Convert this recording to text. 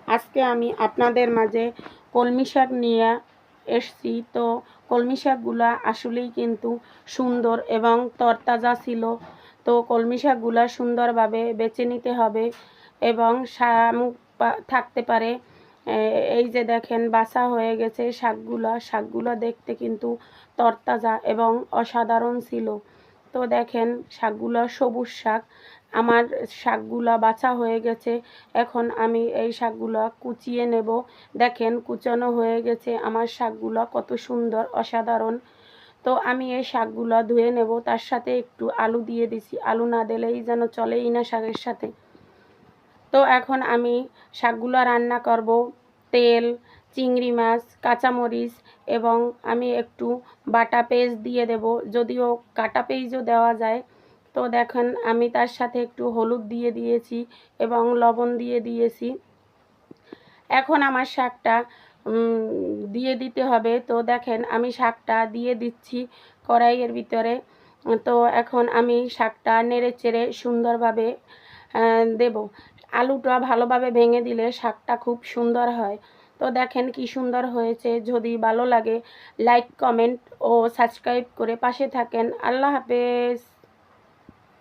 আজকে আমি আপনাদের মাঝে কলমি শাক নিয়ে এসছি। তো কলমি শাকগুলা আসলেই কিন্তু সুন্দর এবং তরতাজা ছিল। তো কলমি শাকগুলা সুন্দরভাবে বেছে নিতে হবে এবং শামুক থাকতে পারে। এই যে দেখেন বাছা হয়ে গেছে শাকগুলা দেখতে কিন্তু তরতাজা এবং অসাধারণ ছিল। তো দেখেন শাকগুলা সবুজ শাক। আমার শাকগুলা বাছা হয়ে গেছে। এখন আমি এই শাকগুলা কুচিয়ে নেব। দেখেন কুচানো হয়ে গেছে আমার শাকগুলা, কত সুন্দর অসাধারণ। তো আমি এই শাকগুলা ধুয়ে নেব, তার সাথে একটু আলু দিয়ে দিছি, আলু না দিলেই যেন চলেই না শাকের সাথে। তো এখন আমি শাকগুলো রান্না করব। তেল, চিংড়ি মাছ, কাঁচামরিচ এবং আমি একটু বাটা পেঁয়াজ দিয়ে দেব, যদিও কাটা পেঁয়াজও দেওয়া যায়। তো দেখেন আমি তার সাথে একটু হলুদ দিয়ে দিয়েছি এবং লবণ দিয়ে দিয়েছি। এখন আমার শাকটা দিয়ে দিতে হবে। তো দেখেন আমি শাকটা দিয়ে দিচ্ছি কড়াইয়ের ভিতরে। তো এখন আমি শাকটা নেড়ে চেড়ে সুন্দরভাবে দেব। আলুটা ভালোভাবে ভেঙে দিলে শাকটা খুব সুন্দর হয়। তো দেখেন কি সুন্দর হয়েছে। যদি ভালো লাগে লাইক, কমেন্ট ও সাবস্ক্রাইব করে পাশে থাকেন। আল্লাহ হাফেজ।